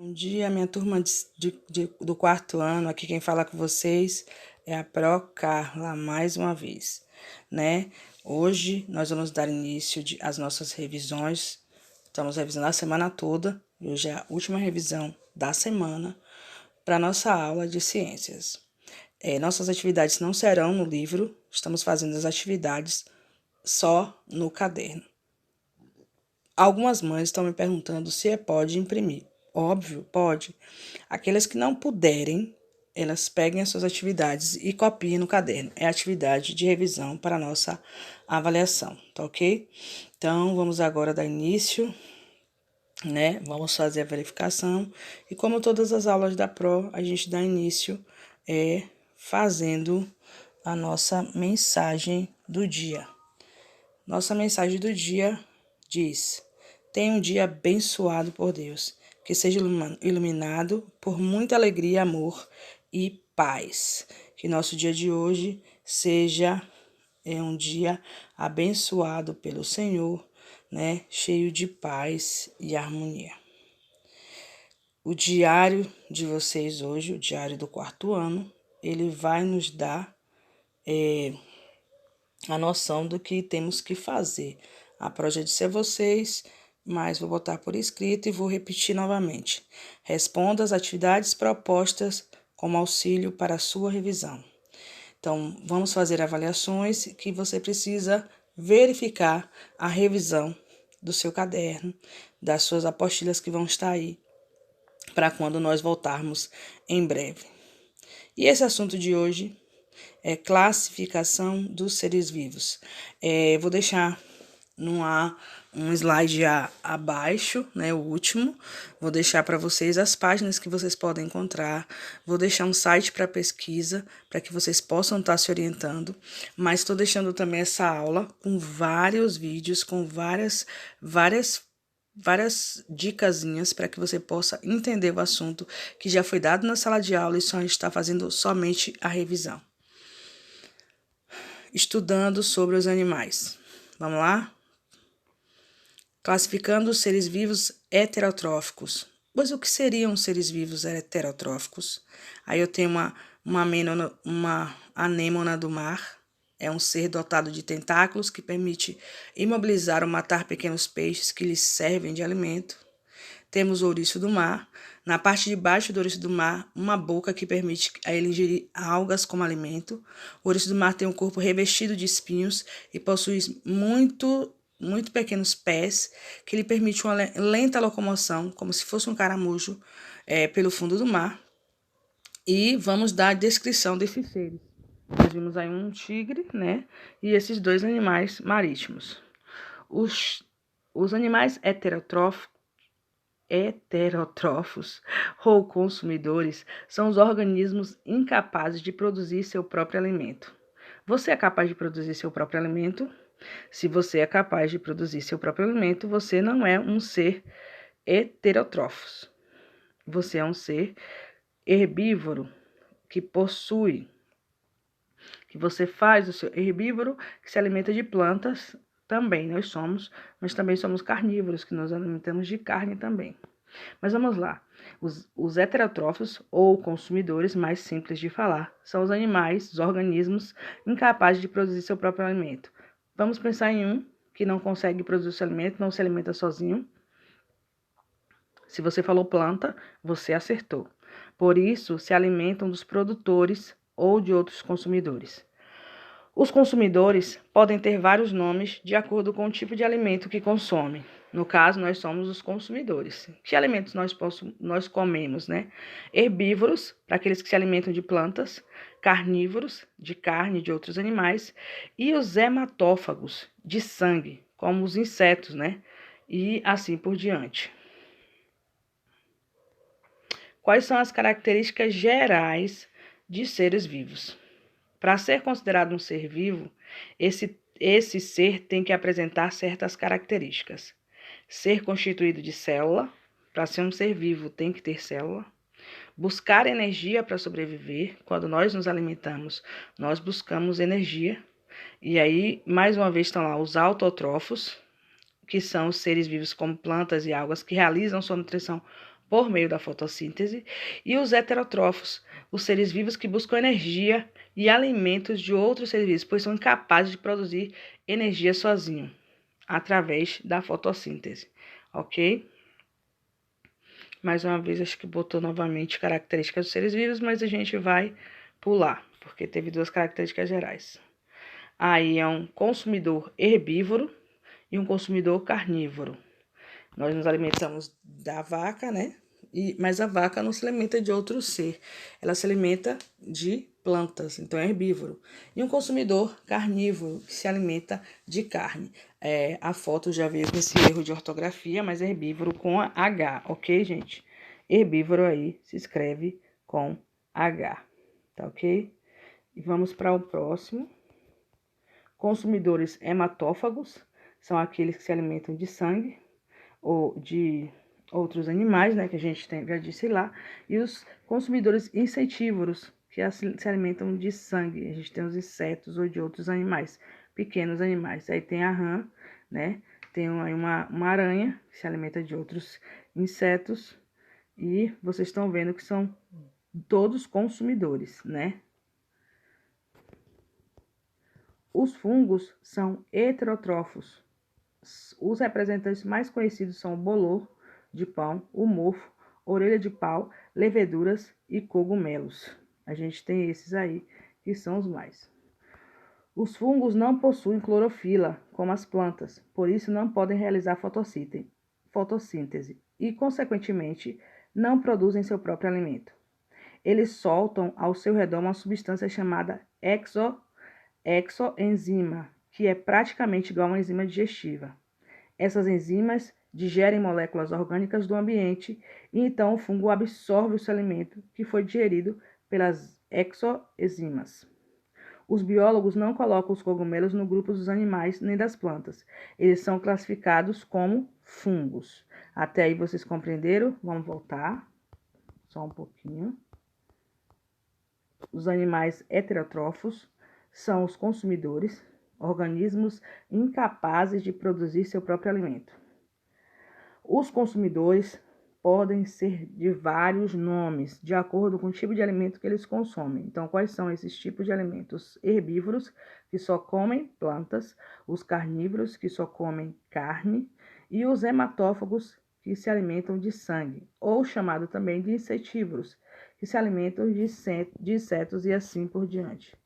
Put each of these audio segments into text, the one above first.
Bom dia, minha turma do quarto ano. Aqui quem fala com vocês é a Pro Carla, mais uma vez, né? Hoje nós vamos dar início às nossas revisões. Estamos revisando a semana toda. Hoje é a última revisão da semana para nossa aula de ciências. Nossas atividades não serão no livro, estamos fazendo as atividades só no caderno. Algumas mães estão me perguntando se pode imprimir. Óbvio, pode. Aquelas que não puderem, elas peguem as suas atividades e copiem no caderno. É atividade de revisão para a nossa avaliação, tá ok? Então, vamos agora dar início, né? Vamos fazer a verificação. E como todas as aulas da Pro, a gente dá início fazendo a nossa mensagem do dia. Nossa mensagem do dia diz: tenha um dia abençoado por Deus, que seja iluminado por muita alegria, amor e paz. Que nosso dia de hoje seja um dia abençoado pelo Senhor, né? Cheio de paz e harmonia. O diário de vocês hoje, o diário do quarto ano, ele vai nos dar a noção do que temos que fazer. A prova de ser vocês, mas vou botar por escrito e vou repetir novamente. Responda as atividades propostas como auxílio para a sua revisão. Então, vamos fazer avaliações que você precisa verificar a revisão do seu caderno, das suas apostilas que vão estar aí, para quando nós voltarmos em breve. E esse assunto de hoje é classificação dos seres vivos. Vou deixar um slide abaixo, né, o último. Vou deixar para vocês as páginas que vocês podem encontrar. Vou deixar um site para pesquisa, para que vocês possam estar se orientando. Mas estou deixando também essa aula com vários vídeos, com várias dicasinhas para que você possa entender o assunto que já foi dado na sala de aula e só a gente está fazendo somente a revisão. Estudando sobre os animais. Vamos lá? Classificando os seres vivos heterotróficos. Pois o que seriam seres vivos heterotróficos? Aí eu tenho uma anêmona do mar. É um ser dotado de tentáculos que permite imobilizar ou matar pequenos peixes que lhes servem de alimento. Temos o ouriço do mar. Na parte de baixo do ouriço do mar, uma boca que permite a ele ingerir algas como alimento. O ouriço do mar tem um corpo revestido de espinhos e possui muito pequenos pés que lhe permite uma lenta locomoção, como se fosse um caramujo, pelo fundo do mar. E vamos dar a descrição desses seres. Nós vimos aí um tigre, né? E esses dois animais marítimos. Os animais heterótrofos ou consumidores são os organismos incapazes de produzir seu próprio alimento. Você é capaz de produzir seu próprio alimento? Se você é capaz de produzir seu próprio alimento, você não é um ser heterótrofo. Você é um ser herbívoro que possui, que você faz o seu herbívoro que se alimenta de plantas. Também nós somos, mas também somos carnívoros, que nos alimentamos de carne também. Mas vamos lá. Os heterotrófos, ou consumidores, mais simples de falar, são os animais, os organismos incapazes de produzir seu próprio alimento. Vamos pensar em um que não consegue produzir seu alimento, não se alimenta sozinho. Se você falou planta, você acertou. Por isso, se alimentam dos produtores ou de outros consumidores. Os consumidores podem ter vários nomes de acordo com o tipo de alimento que consomem. No caso, nós somos os consumidores. Que alimentos nós comemos, né? Herbívoros, para aqueles que se alimentam de plantas, carnívoros, de carne de outros animais, e os hematófagos, de sangue, como os insetos, né? E assim por diante. Quais são as características gerais de seres vivos? Para ser considerado um ser vivo, esse ser tem que apresentar certas características. Ser constituído de célula. Para ser um ser vivo, tem que ter célula. Buscar energia para sobreviver. Quando nós nos alimentamos, nós buscamos energia. E aí, mais uma vez, estão lá os autótrofos, que são os seres vivos como plantas e algas que realizam sua nutrição por meio da fotossíntese, e os heterótrofos, os seres vivos que buscam energia e alimentos de outros seres vivos, pois são incapazes de produzir energia sozinhos, através da fotossíntese, ok? Mais uma vez, acho que botou novamente características dos seres vivos, mas a gente vai pular, porque teve duas características gerais. Aí é um consumidor herbívoro e um consumidor carnívoro. Nós nos alimentamos da vaca, né? Mas a vaca não se alimenta de outro ser, ela se alimenta de plantas, então é herbívoro. E um consumidor carnívoro, que se alimenta de carne. A foto já veio com esse erro de ortografia, mas é herbívoro com H, ok, gente? Herbívoro aí se escreve com H, tá ok? E vamos para o próximo. Consumidores hematófagos são aqueles que se alimentam de sangue ou de outros animais, né, que a gente já disse lá, e os consumidores insetívoros, que se alimentam de sangue. A gente tem os insetos ou de outros animais, pequenos animais. Aí tem a rã, né, tem aí uma aranha, que se alimenta de outros insetos, e vocês estão vendo que são todos consumidores, né. Os fungos são heterotrófos. Os representantes mais conhecidos são o bolor de pão, o mofo, orelha de pau, leveduras e cogumelos. A gente tem esses aí, que são os mais. Os fungos não possuem clorofila, como as plantas, por isso não podem realizar fotossíntese e, consequentemente, não produzem seu próprio alimento. Eles soltam ao seu redor uma substância chamada exoenzima, que é praticamente igual a uma enzima digestiva. Essas enzimas digerem moléculas orgânicas do ambiente e então o fungo absorve o seu alimento que foi digerido pelas exoenzimas. Os biólogos não colocam os cogumelos no grupo dos animais nem das plantas. Eles são classificados como fungos. Até aí vocês compreenderam? Vamos voltar só um pouquinho. Os animais heterotrófos são os consumidores, organismos incapazes de produzir seu próprio alimento. Os consumidores podem ser de vários nomes, de acordo com o tipo de alimento que eles consomem. Então, quais são esses tipos de alimentos? Herbívoros, que só comem plantas, os carnívoros, que só comem carne, e os hematófagos, que se alimentam de sangue, ou chamado também de insetívoros, que se alimentam de insetos e assim por diante.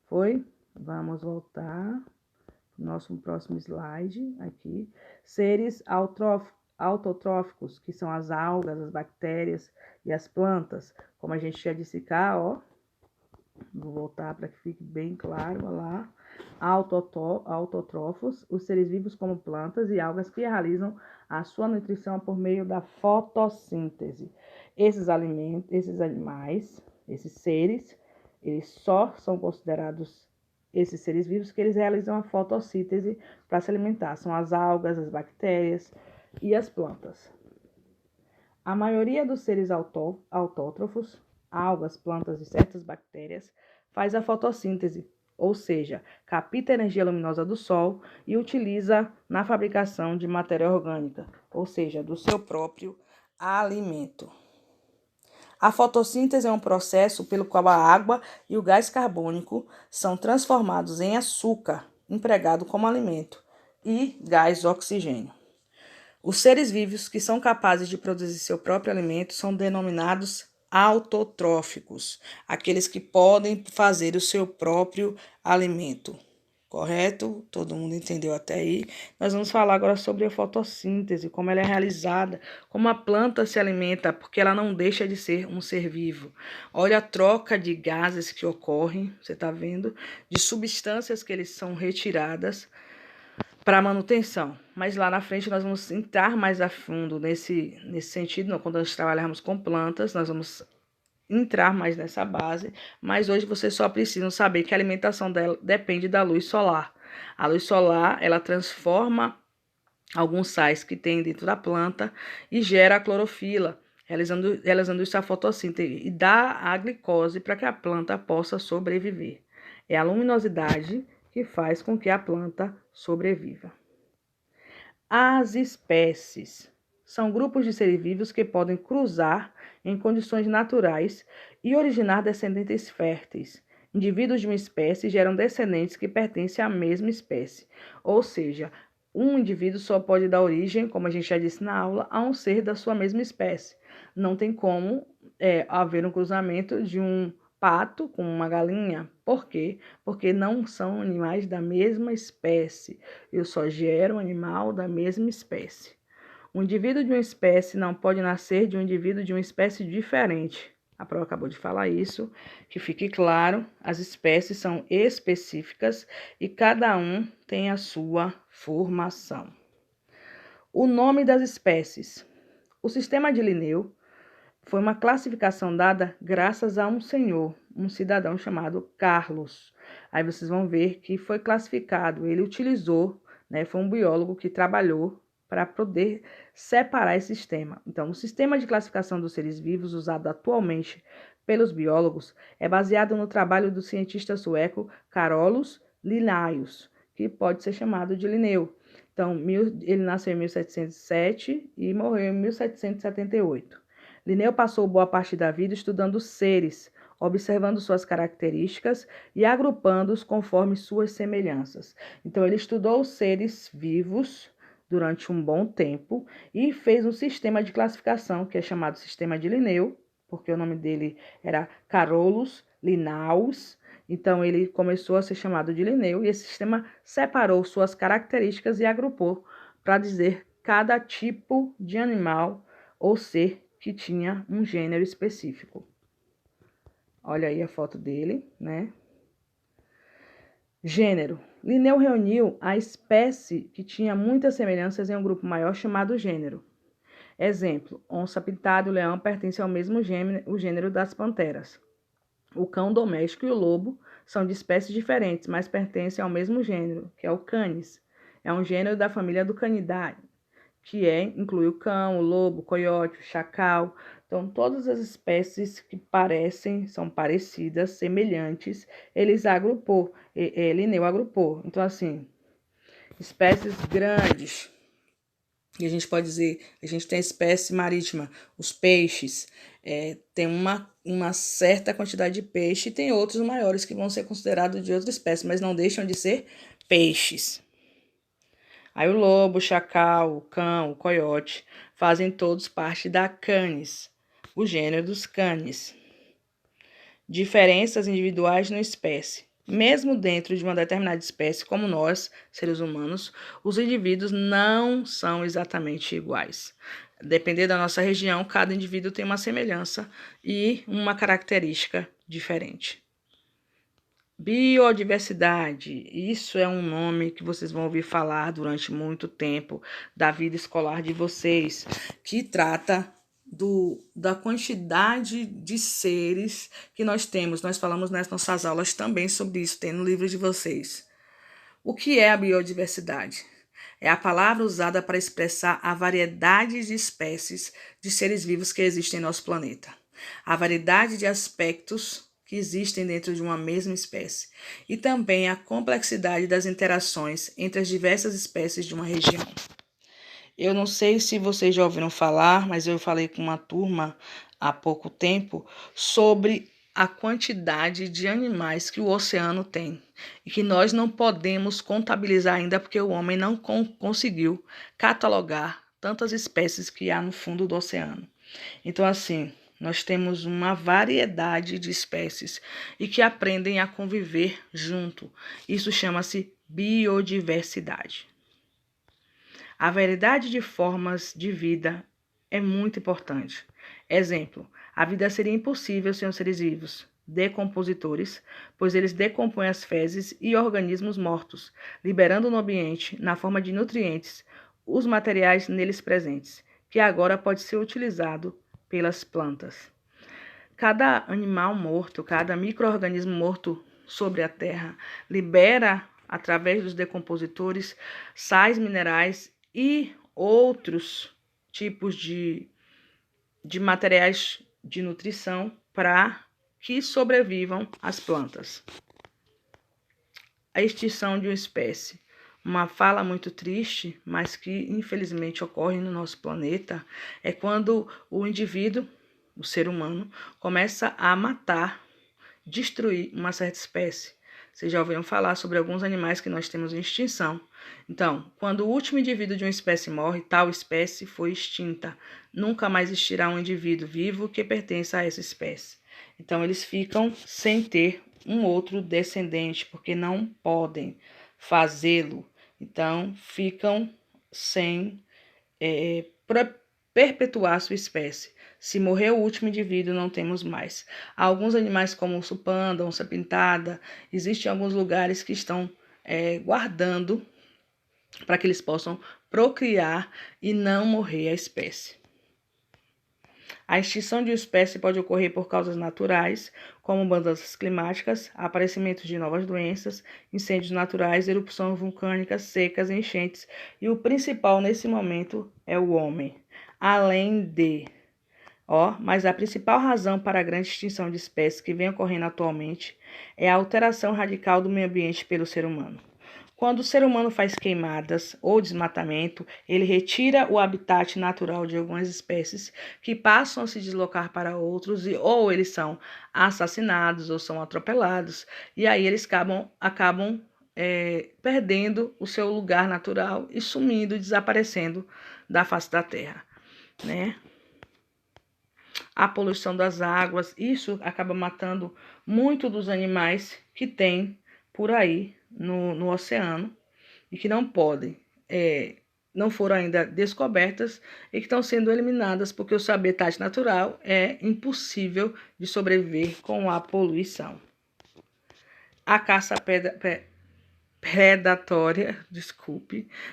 Foi? Vamos voltar para o nosso próximo slide aqui. Seres autotróficos, que são as algas, as bactérias e as plantas. Como a gente já disse cá, ó. Vou voltar para que fique bem claro, ó lá. Autotrófos, os seres vivos como plantas e algas que realizam a sua nutrição por meio da fotossíntese. Esses animais, esses seres, eles só são considerados esses seres vivos que eles realizam a fotossíntese para se alimentar. São as algas, as bactérias e as plantas. A maioria dos seres autótrofos, algas, plantas e certas bactérias, faz a fotossíntese, ou seja, capta a energia luminosa do sol e utiliza na fabricação de matéria orgânica, ou seja, do seu próprio alimento. A fotossíntese é um processo pelo qual a água e o gás carbônico são transformados em açúcar, empregado como alimento, e gás oxigênio. Os seres vivos que são capazes de produzir seu próprio alimento são denominados autotróficos, aqueles que podem fazer o seu próprio alimento. Correto? Todo mundo entendeu até aí? Nós vamos falar agora sobre a fotossíntese, como ela é realizada, como a planta se alimenta, porque ela não deixa de ser um ser vivo. Olha a troca de gases que ocorre, você está vendo? De substâncias que eles são retiradas para manutenção. Mas lá na frente nós vamos entrar mais a fundo nesse sentido, quando nós trabalharmos com plantas, nós vamos entrar mais nessa base, mas hoje vocês só precisam saber que a alimentação dela depende da luz solar. A luz solar, ela transforma alguns sais que tem dentro da planta e gera a clorofila, realizando isso a fotossíntese e dá a glicose para que a planta possa sobreviver. É a luminosidade que faz com que a planta sobreviva. As espécies são grupos de seres vivos que podem cruzar em condições naturais e originar descendentes férteis. Indivíduos de uma espécie geram descendentes que pertencem à mesma espécie, ou seja, um indivíduo só pode dar origem, como a gente já disse na aula, a um ser da sua mesma espécie. Não tem como haver um cruzamento de um pato com uma galinha. Por quê? Porque não são animais da mesma espécie. Eu só gero um animal da mesma espécie. Um indivíduo de uma espécie não pode nascer de um indivíduo de uma espécie diferente. A prova acabou de falar isso, que fique claro, as espécies são específicas e cada um tem a sua formação. O nome das espécies. O sistema de Linneu foi uma classificação dada graças a um senhor, um cidadão chamado Carlos. Aí vocês vão ver que foi classificado, ele utilizou, foi um biólogo que trabalhou para poder separar esse sistema. Então, o sistema de classificação dos seres vivos usado atualmente pelos biólogos é baseado no trabalho do cientista sueco Carolus Linnaeus, que pode ser chamado de Linneu. Então, ele nasceu em 1707 e morreu em 1778. Linneu passou boa parte da vida estudando os seres, observando suas características e agrupando-os conforme suas semelhanças. Então, ele estudou os seres vivos durante um bom tempo e fez um sistema de classificação, que é chamado Sistema de Linneu, porque o nome dele era Carolus Linnaeus. Então, ele começou a ser chamado de Linneu e esse sistema separou suas características e agrupou para dizer cada tipo de animal ou ser que tinha um gênero específico. Olha aí a foto dele, né? Gênero. Linneu reuniu a espécie que tinha muitas semelhanças em um grupo maior chamado gênero. Exemplo, onça-pintada e o leão pertencem ao mesmo gênero, o gênero das panteras. O cão doméstico e o lobo são de espécies diferentes, mas pertencem ao mesmo gênero, que é o Canis. É um gênero da família do Canidae, que inclui o cão, o lobo, o coiote, o chacal. Então, todas as espécies que são parecidas, semelhantes, Linneu agrupou. Então, assim, espécies grandes, e a gente pode dizer, a gente tem a espécie marítima, os peixes, tem uma certa quantidade de peixe, e tem outros maiores que vão ser considerados de outra espécie, mas não deixam de ser peixes. Aí o lobo, o chacal, o cão, o coiote fazem todos parte da Canis, o gênero dos Canis. Diferenças individuais na espécie. Mesmo dentro de uma determinada espécie, como nós, seres humanos, os indivíduos não são exatamente iguais. Dependendo da nossa região, cada indivíduo tem uma semelhança e uma característica diferente. Biodiversidade, isso é um nome que vocês vão ouvir falar durante muito tempo da vida escolar de vocês, que trata da quantidade de seres que nós temos. Nós falamos nas nossas aulas também sobre isso, tem no livro de vocês. O que é a biodiversidade? É a palavra usada para expressar a variedade de espécies de seres vivos que existem em nosso planeta. A variedade de aspectos que existem dentro de uma mesma espécie, e também a complexidade das interações entre as diversas espécies de uma região. Eu não sei se vocês já ouviram falar, mas eu falei com uma turma há pouco tempo sobre a quantidade de animais que o oceano tem e que nós não podemos contabilizar ainda porque o homem não conseguiu catalogar tantas espécies que há no fundo do oceano. Então, assim, nós temos uma variedade de espécies e que aprendem a conviver junto. Isso chama-se biodiversidade. A variedade de formas de vida é muito importante. Exemplo, a vida seria impossível sem os seres vivos, decompositores, pois eles decompõem as fezes e organismos mortos, liberando no ambiente, na forma de nutrientes, os materiais neles presentes, que agora pode ser utilizado pelas plantas. Cada animal morto, cada micro-organismo morto sobre a terra libera, através dos decompositores, sais minerais e outros tipos de materiais de nutrição para que sobrevivam as plantas. A extinção de uma espécie. Uma fala muito triste, mas que infelizmente ocorre no nosso planeta, é quando o indivíduo, o ser humano, começa a matar, destruir uma certa espécie. Vocês já ouviram falar sobre alguns animais que nós temos em extinção. Então, quando o último indivíduo de uma espécie morre, tal espécie foi extinta. Nunca mais existirá um indivíduo vivo que pertença a essa espécie. Então, eles ficam sem ter um outro descendente, porque não podem fazê-lo. Então, ficam sem perpetuar sua espécie. Se morrer o último indivíduo, não temos mais. Há alguns animais, como o urso panda, onça pintada, existem alguns lugares que estão guardando para que eles possam procriar e não morrer a espécie. A extinção de uma espécie pode ocorrer por causas naturais, como mudanças climáticas, aparecimento de novas doenças, incêndios naturais, erupções vulcânicas, secas, enchentes, e o principal nesse momento é o homem. Mas a principal razão para a grande extinção de espécies que vem ocorrendo atualmente é a alteração radical do meio ambiente pelo ser humano. Quando o ser humano faz queimadas ou desmatamento, ele retira o habitat natural de algumas espécies que passam a se deslocar para outros, ou eles são assassinados ou são atropelados, e aí eles acabam perdendo o seu lugar natural e sumindo, desaparecendo da face da terra, né? A poluição das águas, isso acaba matando muito dos animais que tem por aí no oceano e que não podem, não foram ainda descobertas e que estão sendo eliminadas porque o seu habitat natural é impossível de sobreviver com a poluição. A caça predatória,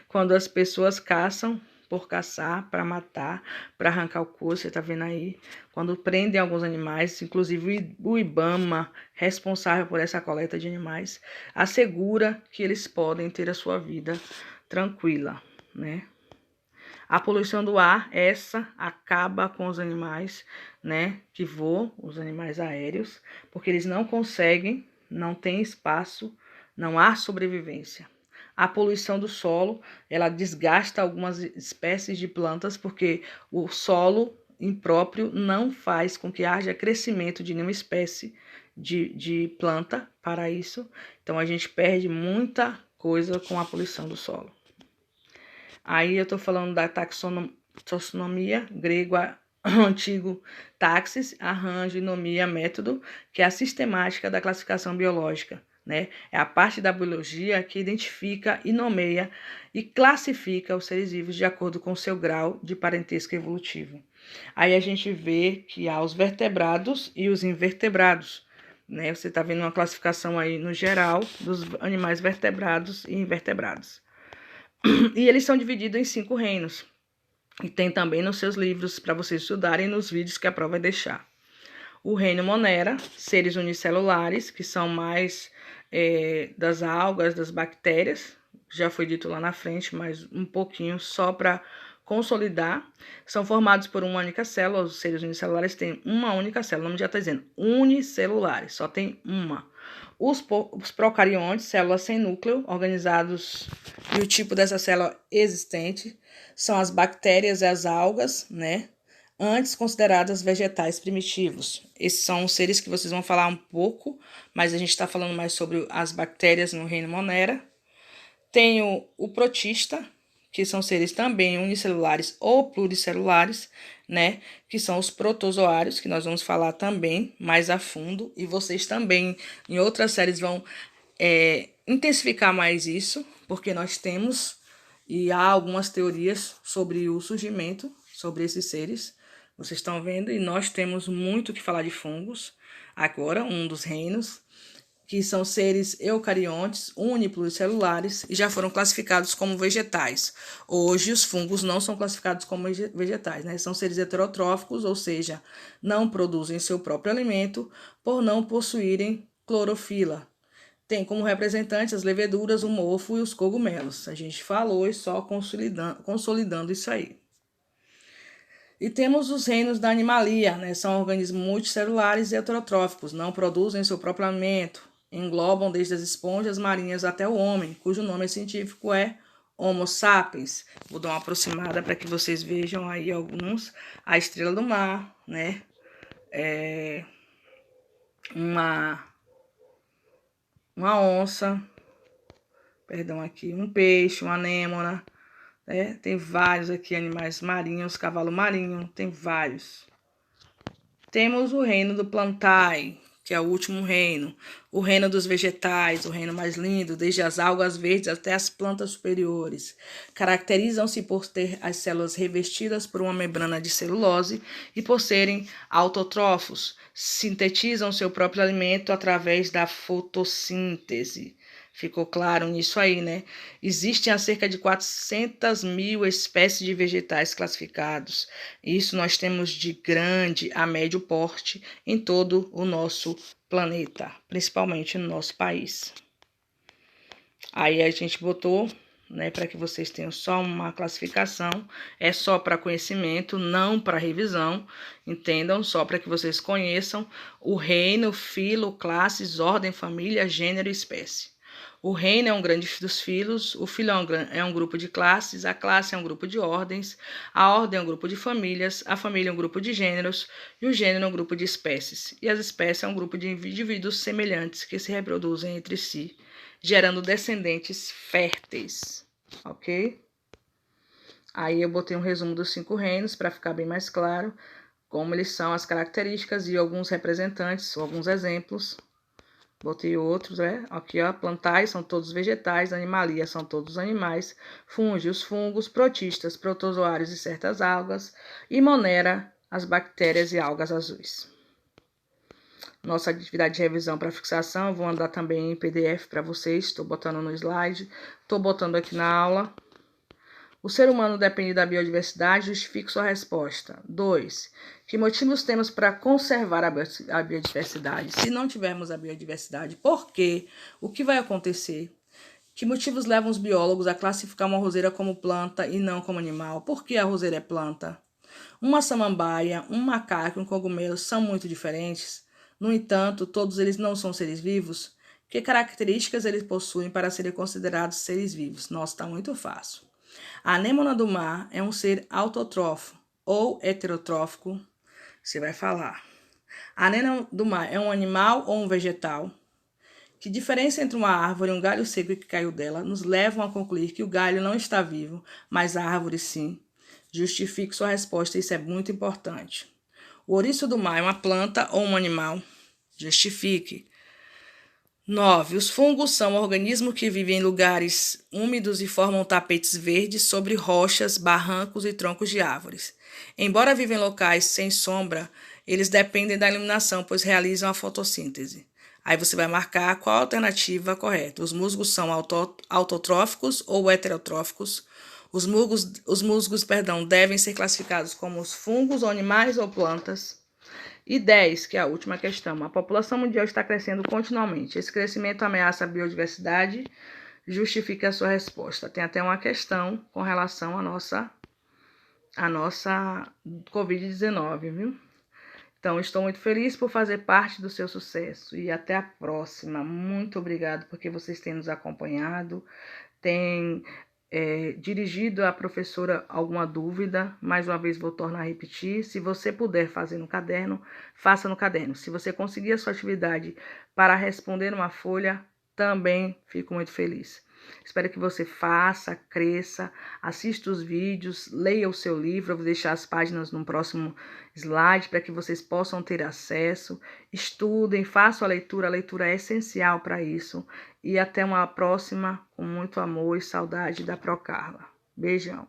quando as pessoas caçam por caçar, para matar, para arrancar o couro, você tá vendo aí, quando prendem alguns animais, inclusive o IBAMA, responsável por essa coleta de animais, assegura que eles podem ter a sua vida tranquila, né? A poluição do ar, essa acaba com os animais, né, que voam, os animais aéreos, porque eles não conseguem, não tem espaço, não há sobrevivência. A poluição do solo, ela desgasta algumas espécies de plantas, porque o solo impróprio não faz com que haja crescimento de nenhuma espécie de planta para isso. Então, a gente perde muita coisa com a poluição do solo. Aí eu estou falando da taxonomia, grego antigo taxis, arranjo, nomia, método, que é a sistemática da classificação biológica, né? É a parte da biologia que identifica e nomeia e classifica os seres vivos de acordo com seu grau de parentesco evolutivo. Aí a gente vê que há os vertebrados e os invertebrados, né? Você está vendo uma classificação aí no geral dos animais vertebrados e invertebrados. E eles são divididos em 5 reinos. E tem também nos seus livros para vocês estudarem nos vídeos que a prova vai deixar. O reino Monera, seres unicelulares, que são mais das algas, das bactérias. Já foi dito lá na frente, mas um pouquinho só para consolidar. São formados por uma única célula. Os seres unicelulares têm uma única célula. O nome já está dizendo unicelulares, só tem uma. Os procariontes, células sem núcleo, organizados, e o tipo dessa célula existente são as bactérias e as algas, né? Antes consideradas vegetais primitivos. Esses são os seres que vocês vão falar um pouco, mas a gente está falando mais sobre as bactérias no reino Monera. Tem o protista, que são seres também unicelulares ou pluricelulares, né? Que são os protozoários, que nós vamos falar também mais a fundo. E vocês também, em outras séries, vão intensificar mais isso, porque nós temos, e há algumas teorias sobre o surgimento, sobre esses seres. Vocês estão vendo, e nós temos muito que falar de fungos. Agora, um dos reinos, que são seres eucariontes, unipluricelulares, e já foram classificados como vegetais. Hoje, os fungos não são classificados como vegetais, né? São seres heterotróficos, ou seja, não produzem seu próprio alimento por não possuírem clorofila. Tem como representantes as leveduras, o mofo e os cogumelos. A gente falou e só consolidando isso aí. E temos os reinos da animalia, né? São organismos multicelulares e heterotróficos, não produzem seu próprio alimento, englobam desde as esponjas marinhas até o homem, cujo nome científico é Homo sapiens. Vou dar uma aproximada para que vocês vejam aí alguns. A estrela do mar, né? Uma onça, perdão aqui, um peixe, uma anêmona, né? Tem vários aqui animais marinhos, cavalo marinho, tem vários. Temos o reino do plantae, que é o último reino, o reino dos vegetais, o reino mais lindo, desde as algas verdes até as plantas superiores. Caracterizam-se por ter as células revestidas por uma membrana de celulose e por serem autotrófos. Sintetizam seu próprio alimento através da fotossíntese. Ficou claro nisso aí, né? Existem cerca de 400 mil espécies de vegetais classificados. Isso nós temos de grande a médio porte em todo o nosso planeta, principalmente no nosso país. Aí a gente botou, né, para que vocês tenham só uma classificação, é só para conhecimento, não para revisão, entendam, só para que vocês conheçam o reino, filo, classes, ordem, família, gênero e espécie. O reino é um grande dos filos, o filo é um grupo de classes, a classe é um grupo de ordens, a ordem é um grupo de famílias, a família é um grupo de gêneros e o gênero é um grupo de espécies. E as espécies é um grupo de indivíduos semelhantes que se reproduzem entre si, gerando descendentes férteis, ok? Aí eu botei um resumo dos 5 reinos para ficar bem mais claro como eles são, as características e alguns representantes, alguns exemplos. Botei outros, né? Aqui, ó, plantais são todos vegetais, animalia são todos animais, os fungos, protistas, protozoários e certas algas, e monera, as bactérias e algas azuis. Nossa atividade de revisão para fixação, eu vou andar também em PDF para vocês, estou botando no slide, estou botando aqui na aula. O ser humano depende da biodiversidade, justifique sua resposta. 2. Que motivos temos para conservar a biodiversidade? Se não tivermos a biodiversidade, por quê? O que vai acontecer? Que motivos levam os biólogos a classificar uma roseira como planta e não como animal? Por que a roseira é planta? Uma samambaia, um macaco e um cogumelo são muito diferentes. No entanto, todos eles não são seres vivos. Que características eles possuem para serem considerados seres vivos? Nossa, está muito fácil. A anêmona do mar é um ser autotrófo ou heterotrófico. Você vai falar. A anêmona do mar é um animal ou um vegetal? Que diferença entre uma árvore e um galho seco que caiu dela nos levam a concluir que o galho não está vivo, mas a árvore sim? Justifique sua resposta, isso é muito importante. O ouriço do mar é uma planta ou um animal? Justifique. 9. Os fungos são organismos que vivem em lugares úmidos e formam tapetes verdes sobre rochas, barrancos e troncos de árvores. Embora vivem em locais sem sombra, eles dependem da iluminação, pois realizam a fotossíntese. Aí você vai marcar qual a alternativa correta. Os musgos são autotróficos ou heterotróficos. Os musgos, devem ser classificados como os fungos, animais ou plantas. E 10, que é a última questão. A população mundial está crescendo continuamente. Esse crescimento ameaça a biodiversidade? Justifique a sua resposta. Tem até uma questão com relação à nossa Covid-19, viu? Então, estou muito feliz por fazer parte do seu sucesso. E até a próxima. Muito obrigado porque vocês têm nos acompanhado. Tem dirigido à professora alguma dúvida, mais uma vez vou tornar a repetir, se você puder fazer no caderno, faça no caderno. Se você conseguir a sua atividade para responder uma folha, também fico muito feliz. Espero que você faça, cresça, assista os vídeos, leia o seu livro, eu vou deixar as páginas no próximo slide para que vocês possam ter acesso, estudem, façam a leitura é essencial para isso. E até uma próxima, com muito amor e saudade da Procarla. Beijão.